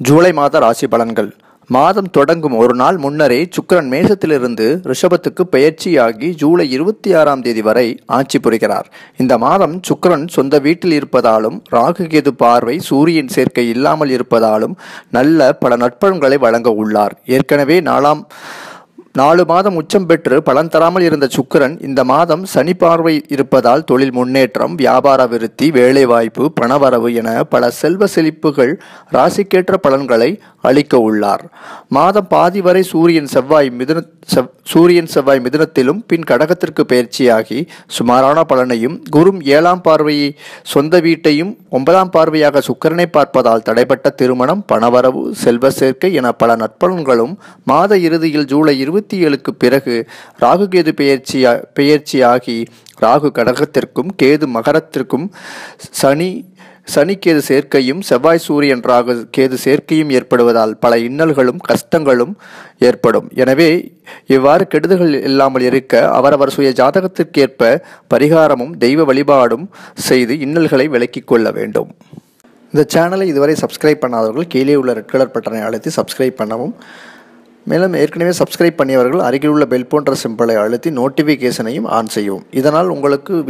ஜூலை மாத ராசி பலன்கள். மாதம் தொடங்கும் ஒரு நாள் முன்னரே சுக்கிரன் மேசத்திலிருந்து ரிஷபத்துக்கு பெயர்ச்சியாகி ஜூலை 26ஆம் தேதி வரை ஆட்சி புரிகிறார். இந்த மாதம் சுக்கிரன் சொந்த வீட்டில் இருப்பதாலும் ராகு கேது பார்வை சூரியன் சேர்க்கை இல்லாமல் இருப்பதாலும் நல்ல பல நற்பலன்களை வழங்க உள்ளார். ஏற்கனவே 4 மாதம் உச்சம் பெற்று பலன் தராமல் இருந்த சுக்கிரன் இந்த மாதம் சனி பார்வை இருப்பதால் தொழில் முன்னேற்றம், வியாபார விருத்தி, வேலைவாய்ப்பு, பணவரவு என பல செல்வ செழிப்புகள் ராசிக்கேற்ற பலன்களை அளிக்க உள்ளார். மாதம் பாதி வரை சூரியன் செவ்வாய் மிதுனத்திலும் பின் கடகத்திற்கு பயிற்சியாகி சுமாரான பலனையும், குரு 7ஆம் பார்வையை சொந்த வீட்டையும் 9ஆம் பார்வையாக சுக்கிரனை பார்ப்பதால் தடைப்பட்ட திருமணம், பணவரவு, செல்வ சேர்க்கை என பல நற்பலன்களும் மாத இறுதியில் ஜூலை 27க்கு பிறகு ராகு கேது பெயர்ச்சியாகி ராகு கடகத்திற்கும் கேது மகரத்திற்கும் சனி கேது சேர்க்கையும் செவ்வாய் சூரியன் ராகு கேது சேர்க்கையும் ஏற்படுவதால் பல இன்னல்களும் கஷ்டங்களும் ஏற்படும். எனவே இவ்வாறு கெடுதல்கள் இல்லாமல் இருக்க அவரவர் சுய ஜாதகத்திற்கேற்ப பரிகாரமும் தெய்வ வழிபாடும் செய்து இன்னல்களை விலக்கிக் கொள்ள வேண்டும். இந்த சேனலை இதுவரை சப்ஸ்கிரைப் பண்ணாதவர்கள் கீழே உள்ள ரெட் கலர் பட்டனை அழுத்தி சப்ஸ்கிரைப் பண்ணவும். மேலும் ஏற்கனவே சப்ஸ்கிரைப் பண்ணியவர்கள் அருகில் உள்ள பெல் போன்ற சிம்பிளை அழுத்தி நோட்டிஃபிகேஷனையும் ஆன் செய்யவும். இதனால் உங்களுக்கு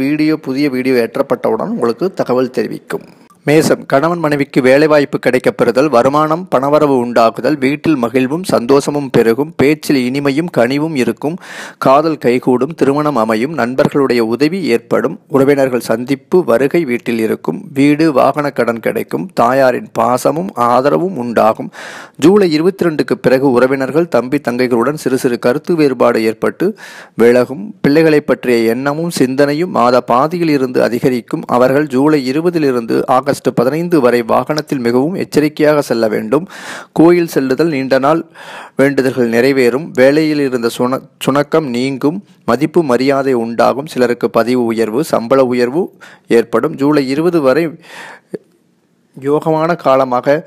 புதிய வீடியோ ஏற்றப்பட்டவுடன் உங்களுக்கு தகவல் தெரிவிக்கும். மேசம். கணவன் மனைவிக்கு வேலைவாய்ப்பு கிடைக்கப்பெறுதல், வருமானம், பணவரவு உண்டாகுதல், வீட்டில் மகிழ்வும் சந்தோஷமும் பெருகும், பேச்சில் இனிமையும் கனிவும் இருக்கும், காதல் கைகூடும், திருமணம் அமையும், நண்பர்களுடைய உதவி ஏற்படும், உறவினர்கள் சந்திப்பு வருகை வீட்டில் இருக்கும், வீடு வாகன கடன் கிடைக்கும், தாயாரின் பாசமும் ஆதரவும் உண்டாகும். ஜூலை 22க்கு பிறகு உறவினர்கள் தம்பி தங்கைகளுடன் சிறு சிறு கருத்து வேறுபாடு ஏற்பட்டு விலகும். பிள்ளைகளை பற்றிய எண்ணமும் சிந்தனையும் மாத பாதியில் இருந்து அதிகரிக்கும். அவர்கள் ஜூலை 20லிருந்து ஆகஸ்ட் 15 வரை வாகனத்தில் மிகவும் எச்சரிக்கையாக செல்ல வேண்டும். கோயில் செல்லுதல், நீண்ட நாள் வேண்டுதல்கள் நிறைவேறும். வேலையில் இருந்த சுணக்கம் நீங்கும். மதிப்பு மரியாதை உண்டாகும். சிலருக்கு பதிவு உயர்வு, சம்பள உயர்வு ஏற்படும். ஜூலை 20 வரை யோகமான காலமாக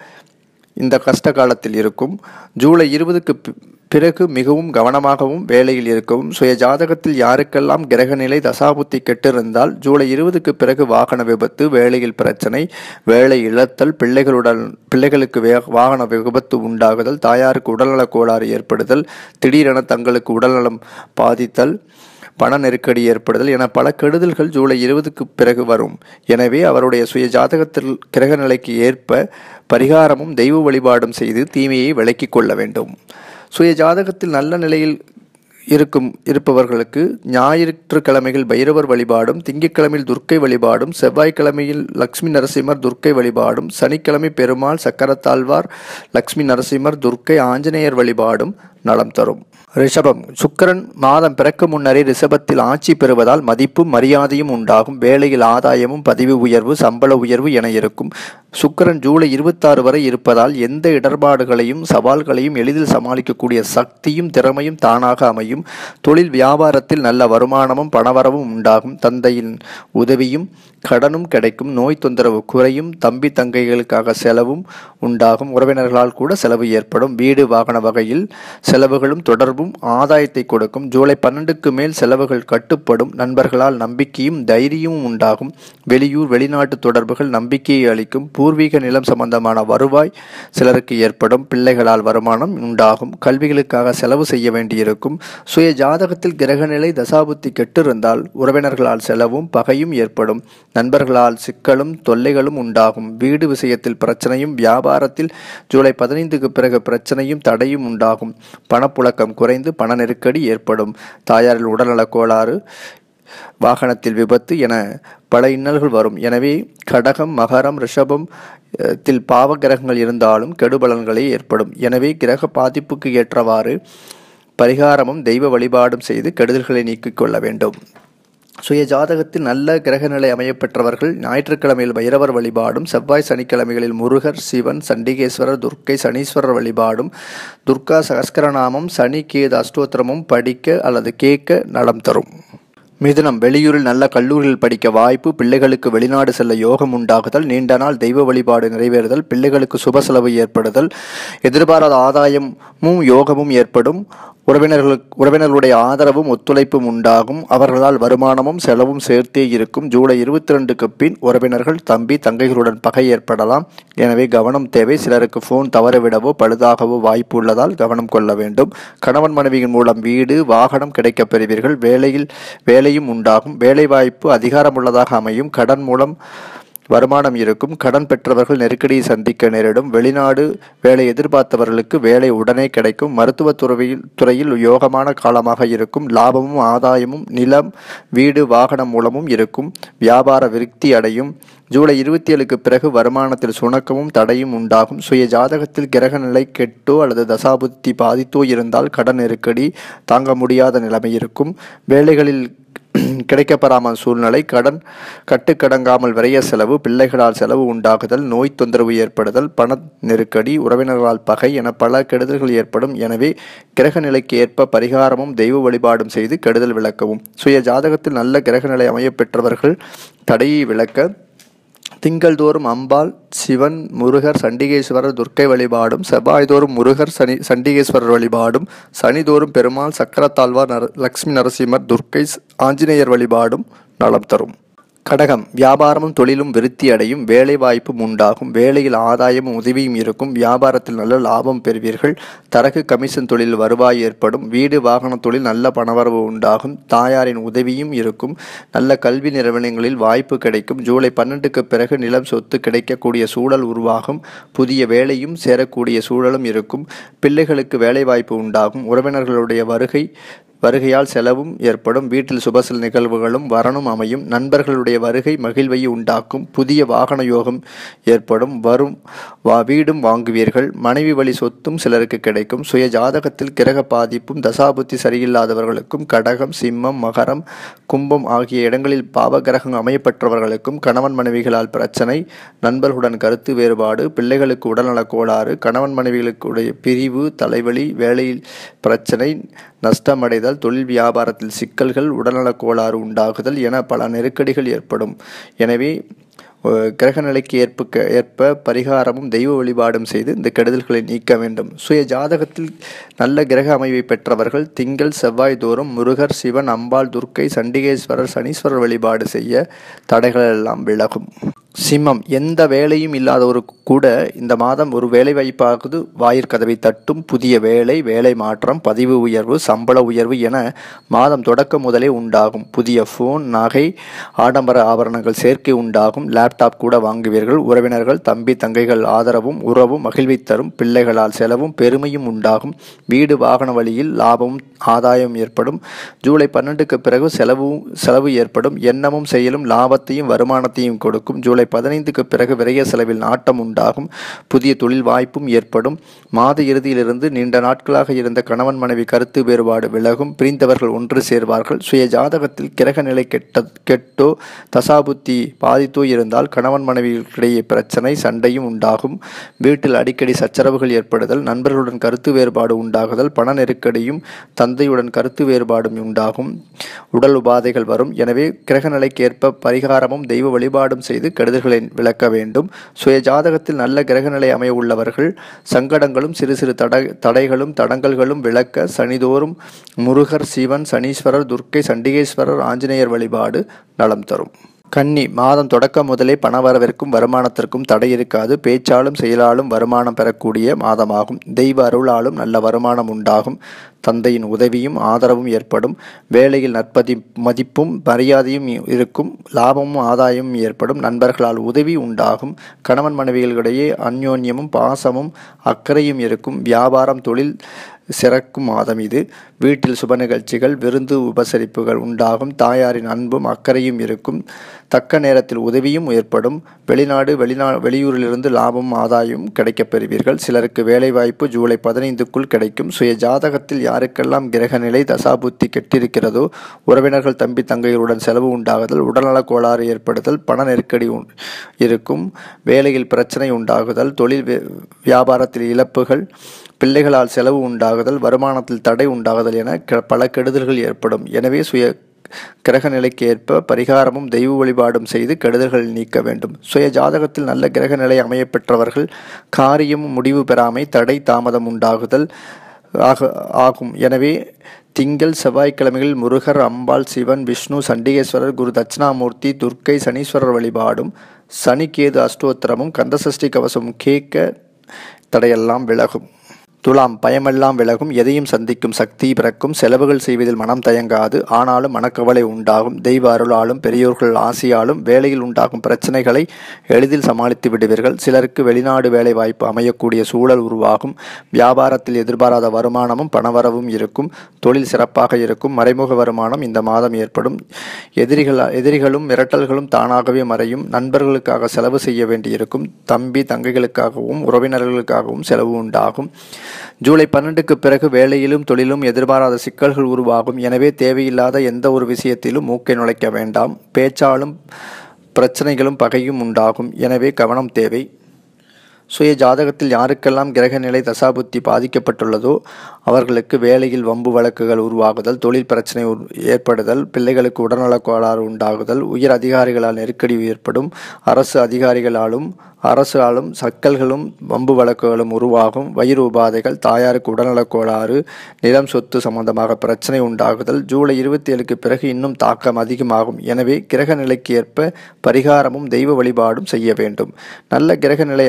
இந்த கஷ்ட காலத்தில் இருக்கும். ஜூலை 20க்கு பிறகு மிகவும் கவனமாகவும் வேலையில் இருக்கவும். சுய ஜாதகத்தில் யாருக்கெல்லாம் கிரகநிலை தசாபுத்தி கெட்டிருந்தால் ஜூலை 20க்கு பிறகு வாகன விபத்து, வேலையில் பிரச்சனை, வேலை இழத்தல், பிள்ளைகளுக்கு வாகன விபத்து உண்டாகுதல், தாயாருக்கு உடல்நல கோளாறு ஏற்படுதல், திடீரென தங்களுக்கு உடல்நலம் பாதித்தல், பண நெருக்கடி ஏற்படுதல் என பல கெடுதல்கள் ஜூலை 20க்கு பிறகு வரும். எனவே அவருடைய சுய ஜாதகத்தில் கிரகநிலைக்கு ஏற்ப பரிகாரமும் தெய்வ வழிபாடும் செய்து தீமையை விலக்கிக் கொள்ள வேண்டும். சுய ஜாதகத்தில் நல்ல நிலையில் இருப்பவர்களுக்கு ஞாயிற்றுக்கிழமைகள் பைரவர் வழிபாடும், திங்கட்கிழமையில் துர்க்கை வழிபாடும், செவ்வாய்க்கிழமையில் லட்சுமி நரசிம்மர் துர்க்கை வழிபாடும், சனிக்கிழமை பெருமாள், சக்கரத்தாழ்வார், லட்சுமி நரசிம்மர், துர்க்கை, ஆஞ்சநேயர் வழிபாடும் நலம் தரும். ரிஷபம். சுக்கிரன் மாதம் பிறக்க முன்னரே ரிஷபத்தில் ஆட்சி பெறுவதால் மதிப்பும் மரியாதையும் உண்டாகும். வேலையில் ஆதாயமும் பதவி உயர்வு, சம்பள உயர்வு என இருக்கும். சுக்கிரன் ஜூலை 26 வரை இருப்பதால் எந்த இடர்பாடுகளையும் சவால்களையும் எளிதில் சமாளிக்கக்கூடிய சக்தியும் திறமையும் தானாக அமையும். தொழில் வியாபாரத்தில் நல்ல வருமானமும் பணவரவும் உண்டாகும். தந்தையின் உதவியும் கடனும் கிடைக்கும். நோய் தொந்தரவு குறையும். தம்பி தங்கைகளுக்காக செலவும் உண்டாகும். உறவினர்களால் கூட செலவு ஏற்படும். வீடு வாகன வகையில் செலவுகளும் தொடர்பும் ஆதாயத்தை கொடுக்கும். ஜூலை 12க்கு மேல் செலவுகள் கட்டுப்படும். நண்பர்களால் நம்பிக்கையும் தைரியமும் உண்டாகும். வெளியூர் வெளிநாட்டு தொடர்புகள் நம்பிக்கையை அளிக்கும். பூர்வீக நிலம் சம்பந்தமான வருவாய் சிலருக்கு ஏற்படும். பிள்ளைகளால் வருமானம் உண்டாகும். கல்விகளுக்காக செலவு செய்ய வேண்டியிருக்கும். சுய ஜாதகத்தில் கிரகநிலை தசாபுத்தி கெட்டிருந்தால் உறவினர்களால் செலவும் பகையும் ஏற்படும். நண்பர்களால் சிக்கலும் தொல்லைகளும் உண்டாகும். வீடு விஷயத்தில் பிரச்சனையும், வியாபாரத்தில் ஜூலை 15க்கு பிறகு பிரச்சனையும் தடையும் உண்டாகும். பணப்புழக்கம் குறைந்து பண நெருக்கடி ஏற்படும். தாயாரில் உடல்நல கோளாறு, வாகனத்தில் விபத்து என பல இன்னல்கள் வரும். எனவே கடகம், மகரம், ரிஷபம் பாவ கிரகங்கள் இருந்தாலும் கெடுபலன்களே ஏற்படும். எனவே கிரக பாதிப்புக்கு ஏற்றவாறு பரிகாரமும் தெய்வ வழிபாடும் செய்து கெடுதல்களை நீக்கிக் கொள்ள வேண்டும். சுய ஜாதகத்தில் நல்ல கிரகநிலை அமையப்பெற்றவர்கள் ஞாயிற்றுக்கிழமையில் பைரவர் வழிபாடும், செவ்வாய் சனிக்கிழமைகளில் முருகர், சிவன், சண்டிகேஸ்வரர், துர்க்கை, சனீஸ்வரர் வழிபாடும், துர்கா சகஸ்கரநாமம், சனி கேது அஷ்டோத்திரமும் படிக்க அல்லது கேட்க நலம் தரும். மிதுனம். வெளியூரில் நல்ல கல்லூரியில் படிக்க வாய்ப்பு, பிள்ளைகளுக்கு வெளிநாடு செல்ல யோகம் உண்டாகுதல், நீண்ட நாள் தெய்வ வழிபாடு நிறைவேறுதல், பிள்ளைகளுக்கு சுப செலவு ஏற்படுதல், எதிர்பாராத ஆதாயமும் யோகமும் ஏற்படும். உறவினர்களுடைய ஆதரவும் ஒத்துழைப்பும் உண்டாகும். அவர்களால் வருமானமும் செலவும் சேர்த்தே இருக்கும். ஜூலை 22க்கு பின் உறவினர்கள் தம்பி தங்கைகளுடன் பகை ஏற்படலாம். எனவே கவனம் தேவை. சிலருக்கு போன் தவறவிடவோ பழுதாகவோ வாய்ப்பு உள்ளதால் கவனம் கொள்ள வேண்டும். கணவன் மனைவியின் மூலம் வீடு வாகனம் கிடைக்கப் பெறுவீர்கள். வேலையும் உண்டாகும். வேலை வாய்ப்பு அதிகாரமுள்ளதாக அமையும். கடன் மூலம் வருமானம் இருக்கும். கடன் பெற்றவர்கள் நெருக்கடியை சந்திக்க நேரிடும். வெளிநாடு வேலை எதிர்பார்த்தவர்களுக்கு வேலை உடனே கிடைக்கும். மருத்துவ துறையில் யோகமான காலமாக இருக்கும். லாபமும் ஆதாயமும் நிலம் வீடு வாகனம் மூலமும் இருக்கும். வியாபார விருத்தி அடையும். ஜூலை 27க்கு பிறகு வருமானத்தில் சுணக்கமும் தடையும் உண்டாகும். சுய ஜாதகத்தில் கிரக நிலை கெட்டோ அல்லது தசாபுத்தி பாதித்தோ இருந்தால் கடன் நெருக்கடி தாங்க முடியாத நிலைமை இருக்கும். வேலைகளில் கிடைக்கப்பெறாமல் சூழ்நிலை, கட்டுக்கடங்காமல் விரைய செலவு, பிள்ளைகளால் செலவு உண்டாகுதல், நோய் தொந்தரவு ஏற்படுதல், பண நெருக்கடி, உறவினர்களால் பகை என பல கெடுதல்கள் ஏற்படும். எனவே கிரக நிலைக்கு ஏற்ப பரிகாரமும் தெய்வ வழிபாடும் செய்து கெடுதல் விளக்கவும். சுய ஜாதகத்தில் நல்ல கிரக நிலை அமைய பெற்றவர்கள் தடையை விளக்க திங்கள்தோறும் அம்பாள், சிவன், முருகர், சண்டிகேஸ்வரர், துர்க்கை வழிபாடும், செவ்வாய்தோறும் முருகர், சண்டிகேஸ்வரர் வழிபாடும், சனிதோறும் பெருமாள், சக்கரத்தாழ்வார், லக்ஷ்மி நரசிம்மர், துர்க்கை, ஆஞ்சநேயர் வழிபாடும் நலம் தரும். கடகம் வியாபாரமும் தொழிலும் விருத்தி அடையும். வேலை வாய்ப்பும் உண்டாகும். வேலையில் ஆதாயமும் உதவியும் இருக்கும். வியாபாரத்தில் நல்ல லாபம் பெறுவீர்கள். தரகு கமிஷன் தொழில் வருவாய் ஏற்படும். வீடு வாகன தொழில் நல்ல பணவரவு உண்டாகும். தாயாரின் உதவியும் இருக்கும். நல்ல கல்வி நிறுவனங்களில் வாய்ப்பு கிடைக்கும். ஜூலை 12க்கு பிறகு நிலம் சொத்து கிடைக்கக்கூடிய சூழல் உருவாகும். புதிய வேலையும் சேரக்கூடிய சூழலும் இருக்கும். பிள்ளைகளுக்கு வேலை வாய்ப்பு உண்டாகும். உறவினர்களுடைய வருகையால் செலவும் ஏற்படும். வீட்டில் சுபசல் நிகழ்வுகளும் வரணும் அமையும். நண்பர்களுடைய வருகை மகிழ்வை உண்டாக்கும். புதிய வாகன யோகம் ஏற்படும். வீடும் வாங்குவீர்கள். மனைவி வழி சொத்தும் சிலருக்கு கிடைக்கும். சுய ஜாதகத்தில் கிரக பாதிப்பும் தசாபுத்தி சரியில்லாதவர்களுக்கும், கடகம், சிம்மம், மகரம், கும்பம் ஆகிய இடங்களில் பாவகிரகம் அமையப்பெற்றவர்களுக்கும் கணவன் மனைவிகளால் பிரச்சனை, நண்பர்களுடன் கருத்து வேறுபாடு, பிள்ளைகளுக்கு உடல்நலக் கோளாறு, கணவன் மனைவிகளுடைய பிரிவு, தலைவலி, வேலையில் பிரச்சனை, நஷ்டமடைதல், தொழில் வியாபாரத்தில் சிக்கல்கள், உடல்நலக் கோளாறு உண்டாகுதல் என பல நெருக்கடிகள் ஏற்படும். எனவே கிரகநிலைக்கு ஏற்ப பரிகாரமும் தெய்வ வழிபாடும் செய்து இந்த கெடுதல்களை நீக்க வேண்டும். சுய ஜாதகத்தில் நல்ல கிரக அமைவை பெற்றவர்கள் திங்கள் செவ்வாய் தோறும் முருகர், சிவன், அம்பாள், துர்க்கை, சண்டிகேஸ்வரர், சனீஸ்வரர் வழிபாடு செய்ய தடைகள் எல்லாம் விலகும். சிம்மம் எந்த வேலையும் இல்லாதவருக்கு கூட இந்த மாதம் ஒரு வேலை வாய்ப்பாகுது வாயிற்கதவை தட்டும். புதிய வேலை மாற்றம், பதிவு உயர்வு, சம்பள உயர்வு என மாதம் தொடக்கம் முதலே உண்டாகும். புதிய போன், நகை, ஆடம்பர ஆபரணங்கள் சேர்க்கை உண்டாகும். லேப்டாப் கூட வாங்குவீர்கள். உறவினர்கள் தம்பி தங்கைகள் ஆதரவும் உறவும் மகிழ்வை தரும். பிள்ளைகளால் செலவும் பெருமையும் உண்டாகும். வீடு வாகன வழியில் லாபமும் ஆதாயம் ஏற்படும். ஜூலை 12க்கு பிறகு செலவு ஏற்படும். எண்ணமும் செயலும் லாபத்தையும் வருமானத்தையும் கொடுக்கும். ஜூலை 15க்கு பிறகு விரைய செலவில் நாட்டம் உண்டாகும். புதிய தொழில் வாய்ப்பும் ஏற்படும். மாத இறுதியிலிருந்து நீண்ட நாட்களாக இருந்த கணவன் மனைவி கருத்து வேறுபாடு விலகும். பிரிந்தவர்கள் ஒன்று சேர்வார்கள். சுய ஜாதகத்தில் கிரக நிலை கெட்டோ தசாபுத்தி பாதித்தோ இருந்தால் கணவன் மனைவிகளிடையே பிரச்சனை, சண்டையும் உண்டாகும். வீட்டில் அடிக்கடி சச்சரவுகள் ஏற்படுதல், நண்பர்களுடன் கருத்து வேறுபாடு உண்டாகுதல், பண நெருக்கடியும் தந்தையுடன் கருத்து வேறுபாடும் உண்டாகும். உடல் உபாதைகள் வரும். எனவே கிரக நிலைக்கு ஏற்ப பரிகாரமும் தெய்வ வழிபாடும் செய்து கெடுதல்களை விளக்க வேண்டும். சுய ஜாதகத்தில் நல்ல கிரகநிலை அமைய உள்ளவர்கள் சங்கடங்களும் சிறு சிறு தடைகளும் தடங்கல்களும் விளக்க சனிதோறும் முருகர், சிவன், சனீஸ்வரர், துர்க்கை, சண்டிகேஸ்வரர், ஆஞ்சநேயர் வழிபாடு நலம் தரும். கன்னி மாதம் தொடக்கம் முதலே பணவரவிற்கும் வருமானத்திற்கும் தடை இருக்காது. பேச்சாலும் செயலாலும் வருமானம் பெறக்கூடிய மாதமாகும். தெய்வ அருளாலும் நல்ல வருமானம் உண்டாகும். தந்தையின் உதவியும் ஆதரவும் ஏற்படும். வேலையில் மதிப்பும் மரியாதையும் இருக்கும். லாபமும் ஆதாயமும் ஏற்படும். நண்பர்களால் உதவி உண்டாகும். கணவன் மனைவிகளிடையே அந்யோன்யமும் பாசமும் அக்கறையும் இருக்கும். வியாபாரம் தொழில் சிறக்கும் மாதம் இது. வீட்டில் சுப நிகழ்ச்சிகள், விருந்து, உபசரிப்புகள் உண்டாகும். தாயாரின் அன்பும் அக்கறையும் இருக்கும். தக்க நேரத்தில் உதவியும் ஏற்படும். வெளியூரிலிருந்து லாபமும் ஆதாயமும் கிடைக்கப் பெறுவீர்கள். சிலருக்கு வேலைவாய்ப்பு ஜூலை 15க்குள் கிடைக்கும். சுய ஜாதகத்தில் யாருக்கெல்லாம் கிரகநிலை தசாபுத்தி கெட்டிருக்கிறதோ உறவினர்கள் தம்பி தங்கைகளுடன் செலவு உண்டாகுதல், உடல்நலக் கோளாறு ஏற்படுதல், பண நெருக்கடி இருக்கும். வேலையில் பிரச்சனை உண்டாகுதல், தொழில் வியாபாரத்தில் இழப்புகள், பிள்ளைகளால் செலவு உண்டாகுதல், வருமானத்தில் தடை உண்டாகுதல் என பல கெடுதல்கள் ஏற்படும். எனவே சுய கிரக நிலைக்கு ஏற்ப பரிகாரமும் தெய்வ வழிபாடும் செய்து கெடுதல்கள் நீக்க வேண்டும். சுய ஜாதகத்தில் நல்ல கிரக நிலை அமைய பெற்றவர்கள் காரியமும் முடிவு பெறாமை, தடை தாமதம் உண்டாகுதல், ஆகும். எனவே திங்கள் செவ்வாய்க்கிழமைகளில் முருகர், அம்பாள், சிவன், விஷ்ணு, சண்டிகேஸ்வரர், குரு தட்சிணாமூர்த்தி, துர்க்கை, சனீஸ்வரர் வழிபாடும் சனி கேது அஷ்டோத்திரமும் கந்தசஷ்டி கவசமும் கேட்க தடையெல்லாம் விலகும். துலாம், பயமெல்லாம் விலகும், எதையும் சந்திக்கும் சக்தி பிறக்கும், செலவுகள் செய்வதில் மனம் தயங்காது, ஆனாலும் மனக்கவலை உண்டாகும். தெய்வ அருளாலும் பெரியோர்கள் ஆசையாலும் வேலையில் உண்டாகும் பிரச்சனைகளை எளிதில் சமாளித்து விடுவீர்கள். சிலருக்கு வெளிநாடு வேலை வாய்ப்பு அமையக்கூடிய சூழல் உருவாகும். வியாபாரத்தில் எதிர்பாராத வருமானமும் பணவரவும் இருக்கும். தொழில் சிறப்பாக இருக்கும். மறைமுக வருமானம் இந்த மாதம் ஏற்படும். எதிரிகளும் மிரட்டல்களும் தானாகவே மறையும். நண்பர்களுக்காக செலவு செய்ய வேண்டியிருக்கும். தம்பி தங்கைகளுக்காகவும் உறவினர்களுக்காகவும் செலவு உண்டாகும். ஜூலை 12க்கு பிறகு வேலையிலும் தொழிலும் எதிர்பாராத சிக்கல்கள் உருவாகும். எனவே தேவையில்லாத எந்த ஒரு விஷயத்திலும் மூக்கை நுழைக்க வேண்டாம். பேச்சாலும் பிரச்சனைகளும் பகையும் உண்டாகும். எனவே கவனம் தேவை. சுய ஜாதகத்தில் யாருக்கெல்லாம் கிரகநிலை தசாபுத்தி பாதிக்கப்பட்டுள்ளதோ அவர்களுக்கு வேலையில் வம்பு வழக்குகள் உருவாகுதல், தொழில் பிரச்சனை ஏற்படுதல், பிள்ளைகளுக்கு உடல்நலக் கோளாறு உண்டாகுதல், உயர் அதிகாரிகளால் நெருக்கடி ஏற்படும், அரசாலும் சக்கல்களும் வம்பு வழக்குகளும் உருவாகும். வயிறு உபாதைகள், தாயாருக்கு உடல்நலக் கோளாறு, நிலம் சொத்து சம்பந்தமாக பிரச்சனை உண்டாகுதல். ஜூலை 27க்கு பிறகு இன்னும் தாக்கம் அதிகமாகும். எனவே கிரக நிலைக்கு ஏற்ப பரிகாரமும் தெய்வ வழிபாடும் செய்ய வேண்டும். நல்ல கிரகநிலை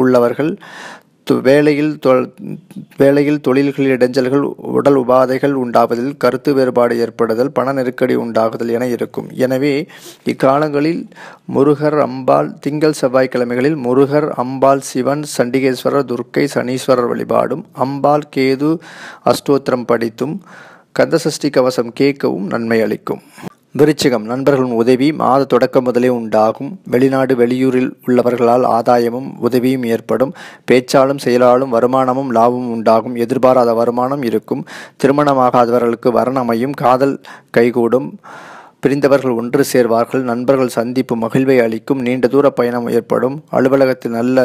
உள்ளவர்கள் வேலையில் தொழில்களில் இடைஞ்சல்கள், உடல் உபாதைகள் உண்டாவதில், கருத்து வேறுபாடு ஏற்படுதல், பண நெருக்கடி உண்டாகுதல் என இருக்கும். எனவே இக்காலங்களில் முருகர், அம்பாள், திங்கள் செவ்வாய்க்கிழமைகளில் முருகர், அம்பாள், சிவன், சண்டிகேஸ்வரர், துர்க்கை, சனீஸ்வரர் வழிபாடும், அம்பாள் கேது அஷ்டோத்திரம் படித்தும் கந்தசஷ்டி கவசம் கேட்கவும் நன்மை அளிக்கும். விருச்சிகம், நண்பர்களின் உதவி மாத தொடக்கம் முதலே உண்டாகும். வெளிநாடு வெளியூரில் உள்ளவர்களால் ஆதாயமும் உதவியும் ஏற்படும். பேச்சாலும் செயலாலும் வருமானமும் லாபமும் உண்டாகும். எதிர்பாராத வருமானம் இருக்கும். திருமணமாகாதவர்களுக்கு வரன் அமையும். காதல் கைகூடும். பிரிந்தவர்கள் ஒன்று சேர்வார்கள். நண்பர்கள் சந்திப்பு மகிழ்வை அளிக்கும். நீண்ட தூர பயணம் ஏற்படும். அலுவலகத்தில் நல்ல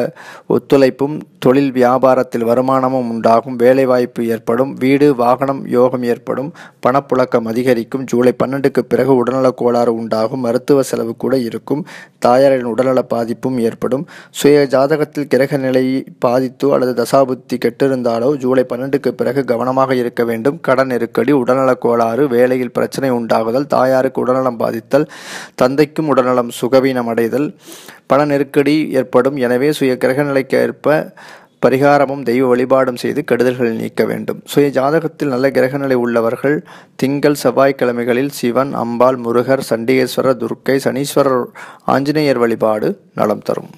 ஒத்துழைப்பும் தொழில் வியாபாரத்தில் வருமானமும் உண்டாகும். வேலைவாய்ப்பு ஏற்படும். வீடு வாகனம் யோகம் ஏற்படும். பணப்புழக்கம் அதிகரிக்கும். ஜூலை 12க்கு பிறகு உடல்நலக் கோளாறு உண்டாகும். மருத்துவ செலவு கூட இருக்கும். தாயாரின் உடல்நல பாதிப்பும் ஏற்படும். சுய ஜாதகத்தில் கிரக நிலையை பாதித்தோ அல்லது தசாபுத்தி கெட்டிருந்தாலோ ஜூலை 12க்கு பிறகு கவனமாக இருக்க வேண்டும். கடன் நெருக்கடி, உடல்நலக் கோளாறு, வேலையில் பிரச்சனை உண்டாகுதல், தாயாருக்கு உடல்நலம் பாதித்தல், தந்தைக்கும் உடல்நலம் சுகவீனம் அடைதல், பண நெருக்கடி ஏற்படும். எனவே சுய கிரகநிலைக்கு ஏற்ப பரிகாரமும் தெய்வ வழிபாடும் செய்து கெடுதல்களை நீக்க வேண்டும். சுய ஜாதகத்தில் நல்ல கிரகநிலை உள்ளவர்கள் திங்கள் செவ்வாய்க்கிழமைகளில் சிவன், அம்பாள், முருகர், சண்டிகேஸ்வரர், துர்க்கை, சனீஸ்வரர், ஆஞ்சநேயர் வழிபாடு நலம் தரும்.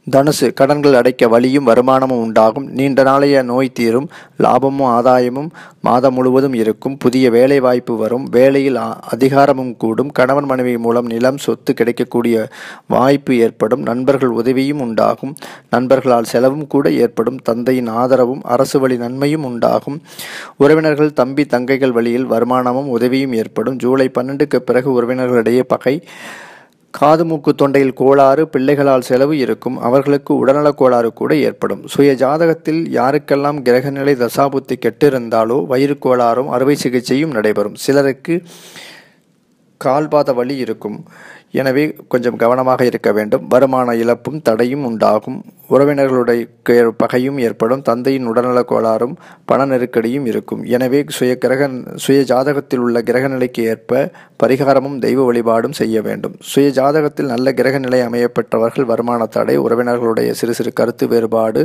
தனுசு, கடன்கள் அடைக்க வழியும் வருமானமும் உண்டாகும். நீண்ட நாளைய நோய் தீரும். லாபமும் ஆதாயமும் மாதம் முழுவதும் இருக்கும். புதிய வேலை வாய்ப்பு வரும். வேலையில் அதிகாரமும் கூடும். கணவன் மனைவி மூலம் நிலம் சொத்து கிடைக்கக்கூடிய வாய்ப்பு ஏற்படும். நண்பர்கள் உதவியும் உண்டாகும். நண்பர்களால் செலவும் கூட ஏற்படும். தந்தையின் ஆதரவும் அரசு வழி நன்மையும் உண்டாகும். உறவினர்கள் தம்பி தங்கைகள் வழியில் வருமானமும் உதவியும் ஏற்படும். ஜூலை 12க்கு பிறகு உறவினர்களிடையே பகை, காது மூக்கு தொண்டையில் கோளாறு, பிள்ளைகளால் செலவு இருக்கும். அவர்களுக்கு உடல்நலக் கோளாறு கூட ஏற்படும். சுய ஜாதகத்தில் யாருக்கெல்லாம் கிரகநிலை தசாபுத்தி கெட்டிருந்தாலோ வயிறு கோளாறும் அறுவை சிகிச்சையும் நடைபெறும். சிலருக்கு கால்பாத வலி இருக்கும். எனவே கொஞ்சம் கவனமாக இருக்க வேண்டும். வருமான இழப்பும் தடையும் உண்டாகும். உறவினர்களுடைய பகையும் ஏற்படும். தந்தையின் உடல்நலக் கோளாறும் பண நெருக்கடியும் இருக்கும். எனவே சுய ஜாதகத்தில் உள்ள கிரகநிலைக்கு ஏற்ப பரிகாரமும் தெய்வ வழிபாடும் செய்ய வேண்டும். சுய ஜாதகத்தில் நல்ல கிரகநிலை அமையப்பெற்றவர்கள் வருமான தடை, உறவினர்களுடைய சிறு சிறு கருத்து வேறுபாடு,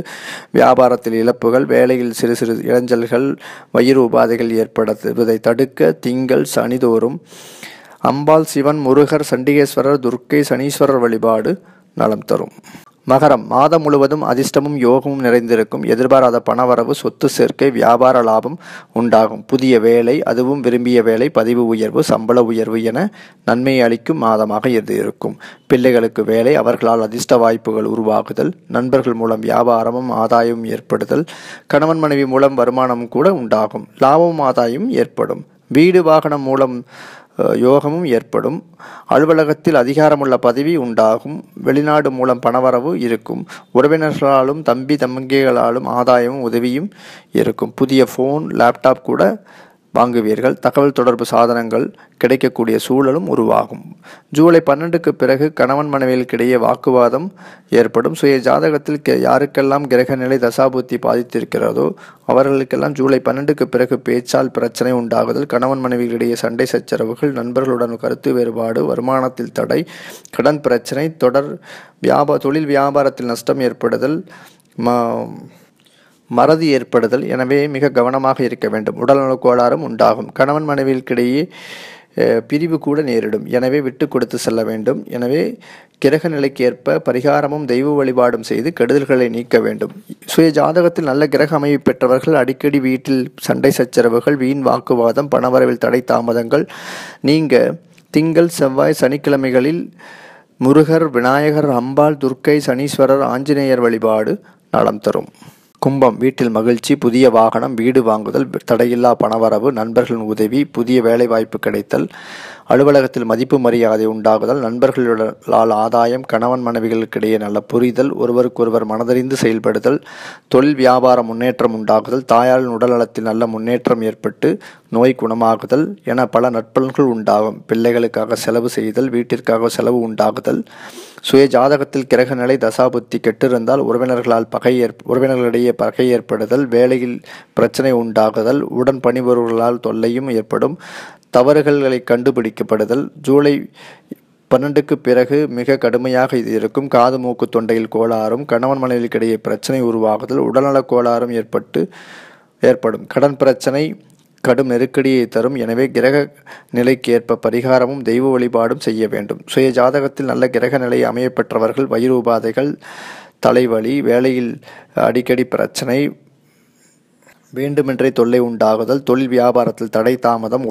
வியாபாரத்தில் இழப்புகள், வேலையில் சிறு சிறு இடைஞ்சல்கள், வயிறு உபாதைகள் ஏற்படுவதை தடுக்க திங்கள் சனிதோறும் அம்பாள், சிவன், முருகர், சண்டிகேஸ்வரர், துர்க்கை, சனீஸ்வரர் வழிபாடு நலம் தரும். மகரம், மாதம் முழுவதும் அதிர்ஷ்டமும் யோகமும் நிறைந்திருக்கும். எதிர்பாராத பணவரவு, சொத்து சேர்க்கை, வியாபார லாபம் உண்டாகும். புதிய வேலை, அதுவும் விரும்பிய வேலை, பதிவு உயர்வு, சம்பள உயர்வு என நன்மையை அளிக்கும் மாதமாக இது இருக்கும். பிள்ளைகளுக்கு வேலை, அவர்களால் அதிர்ஷ்ட வாய்ப்புகள் உருவாகுதல், நண்பர்கள் மூலம் வியாபாரமும் ஆதாயமும் ஏற்படுதல், கணவன் மனைவி மூலம் வருமானமும் கூட உண்டாகும். லாபமும் ஆதாயமும் ஏற்படும். வீடு வாகனம் மூலம் யோகமும் ஏற்படும். அலுவலகத்தில் அதிகாரமுள்ள பதவி உண்டாகும். வெளிநாடு மூலம் பணவரவு இருக்கும். உறவினர்களாலும் தம்பி தங்கைகளாலும் ஆதாயமும் உதவியும் இருக்கும். புதிய ஃபோன், லேப்டாப் கூட வாங்குவீர்கள். தகவல் தொடர்பு சாதனங்கள் கிடைக்கக்கூடிய சூழலும் உருவாகும். ஜூலை 12க்கு பிறகு கணவன் மனைவிகளுக்கிடையே வாக்குவாதம் ஏற்படும். சுய ஜாதகத்தில் யாருக்கெல்லாம் கிரக நிலை தசாபுத்தி பாதித்திருக்கிறதோ அவர்களுக்கெல்லாம் ஜூலை 12க்கு பிறகு பேச்சால் பிரச்சனை உண்டாகுதல், கணவன் மனைவிகளிடையே சண்டை சச்சரவுகள், நண்பர்களுடன் கருத்து வேறுபாடு, வருமானத்தில் தடை, கடன் பிரச்சனை, தொழில் வியாபாரத்தில் நஷ்டம் ஏற்படுதல், மறதி ஏற்படுதல். எனவே மிக கவனமாக இருக்க வேண்டும். உடல்நலக் கோளாறும் உண்டாகும். கணவன் மனைவிகளுக்கிடையே பிரிவு கூட நேரிடும். எனவே விட்டு கொடுத்து செல்ல வேண்டும். எனவே கிரக நிலைக்கு ஏற்ப பரிகாரமும் தெய்வ வழிபாடும் செய்து கெடுதல்களை நீக்க வேண்டும். சுய ஜாதகத்தில் நல்ல கிரக அமைவு பெற்றவர்கள் அடிக்கடி வீட்டில் சண்டை சச்சரவுகள், வீண் வாக்குவாதம், பணவரவில் தடை தாமதங்கள் நீங்க திங்கள், செவ்வாய், சனிக்கிழமைகளில் முருகர், விநாயகர், அம்பாள், துர்க்கை, சனீஸ்வரர், ஆஞ்சநேயர் வழிபாடு நலம் தரும். கும்பம், வீட்டில் மகிழ்ச்சி, புதிய வாகனம், வீடு வாங்குதல், தடையில்லா பணவரவு, நண்பர்களின் உதவி, புதிய வேலை வாய்ப்பு கிடைத்தல், அலுவலகத்தில் மதிப்பு மரியாதை உண்டாகுதல், நண்பர்களால் ஆதாயம், கணவன் மனைவிகளுக்கிடையே நல்ல புரிதல், ஒருவருக்கொருவர் மனதறிந்து செயல்படுதல், தொழில் வியாபார முன்னேற்றம் உண்டாகுதல், தாயாரின் உடல்நலத்தில் நல்ல முன்னேற்றம் ஏற்பட்டு நோய் குணமாகுதல் என பல நற்பலன்கள் உண்டாகும். பிள்ளைகளுக்காக செலவு செய்தல், வீட்டிற்காக செலவு உண்டாகுதல். சுய ஜாதகத்தில் கிரக நிலை தசாபுத்தி கெட்டிருந்தால் உறவினர்களிடையே பகை ஏற்படுதல், வேலையில் பிரச்சனை உண்டாகுதல், உடன் பணிபுரிவர்களால் தொல்லையும் ஏற்படும், தவறுகளை கண்டுபிடிக்கப்படுதல். ஜூலை 12க்கு பிறகு மிக கடுமையாக இது இருக்கும். காது, மூக்கு, தொண்டையில் கோளாறும், கணவன் மனைவிகளுக்கிடையே பிரச்சனை உருவாகுதல், உடல்நலக் கோளாறும் ஏற்படும். கடன் பிரச்சனை கடும் நெருக்கடியை தரும். எனவே கிரக நிலைக்கு ஏற்ப பரிகாரமும் தெய்வ வழிபாடும் செய்ய வேண்டும். சுய ஜாதகத்தில் நல்ல கிரக நிலை அமையப்பெற்றவர்கள் வயிறு உபாதைகள், தலைவலி, வேலையில் அடிக்கடி பிரச்சனை, வேண்டுமென்றே தொல்லை உண்டாகுதல், தொழில் வியாபாரத்தில் தடை தாமதம்,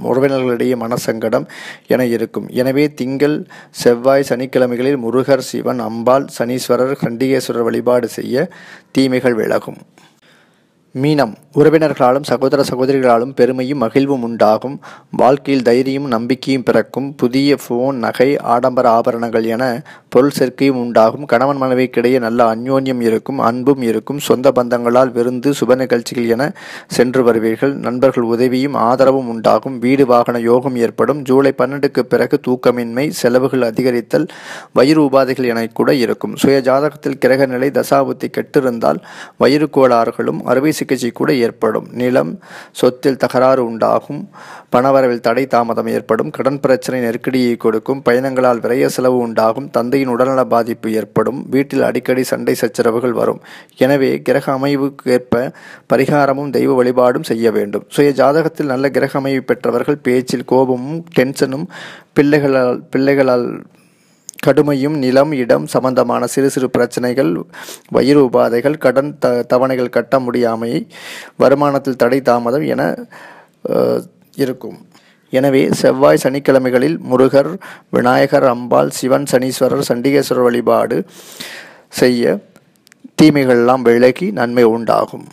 உறவினர்களிடையே மனசங்கடம் என இருக்கும். எனவே திங்கள், செவ்வாய், சனிக்கிழமைகளில் முருகர், சிவன், அம்பாள், சனீஸ்வரர், கண்டிகேஸ்வரர் வழிபாடு செய்ய தீமைகள் விலகும். மீனம், உறவினர்களாலும் சகோதரிகளாலும் பெருமையும் மகிழ்வும் உண்டாகும். வாழ்க்கையில் தைரியமும் நம்பிக்கையும் பிறக்கும். புதிய போன், நகை, ஆடம்பர ஆபரணங்கள் என பொருள் சேர்க்கையும் உண்டாகும். கணவன் மனைவிக்கிடையே நல்ல அந்யோன்யம் இருக்கும், அன்பும் இருக்கும். சொந்த பந்தங்களால் விருந்து, சுப நிகழ்ச்சிகள் என சென்று வருவீர்கள். நண்பர்கள் உதவியும் ஆதரவும் உண்டாகும். வீடு வாகன யோகம் ஏற்படும். ஜூலை 12க்கு பிறகு தூக்கமின்மை, செலவுகள் அதிகரித்தல், வயிறு உபாதைகள் என கூட இருக்கும். சுய ஜாதகத்தில் கிரக நிலை தசாபுத்தி கெட்டிருந்தால் வயிறு கோளாறுகளும் அறுவை சிகிச்சை கூட ஏற்படும். நிலம், சொத்தில் தகராறு உண்டாகும். பணவரவில் தடை தாமதம் ஏற்படும். கடன் பிரச்சனை நெருக்கடியை கொடுக்கும். பயணங்களால் விரைய செலவு உண்டாகும். தந்தையின் உடல்நல பாதிப்பு ஏற்படும். வீட்டில் அடிக்கடி சண்டை சச்சரவுகள் வரும். எனவே கிரக அமைவுக்கு ஏற்ப பரிகாரமும் தெய்வ வழிபாடும் செய்ய வேண்டும். சுய ஜாதகத்தில் நல்ல கிரக அமைவு பெற்றவர்கள் பேச்சில் கோபமும் டென்ஷனும், பிள்ளைகளால் கடுமையும், நிலம், இடம் சம்பந்தமான சிறு சிறு பிரச்சனைகள், வயிறு உபாதைகள், கடன் தவணைகள் கட்ட முடியாமை, வருமானத்தில் தடை தாமதம் என இருக்கும். எனவே செவ்வாய், சனிக்கிழமைகளில் முருகர், விநாயகர், அம்பாள், சிவன், சனீஸ்வரர், சண்டிகேஸ்வரர் வழிபாடு செய்ய தீமைகளெல்லாம் விலகி நன்மை உண்டாகும்.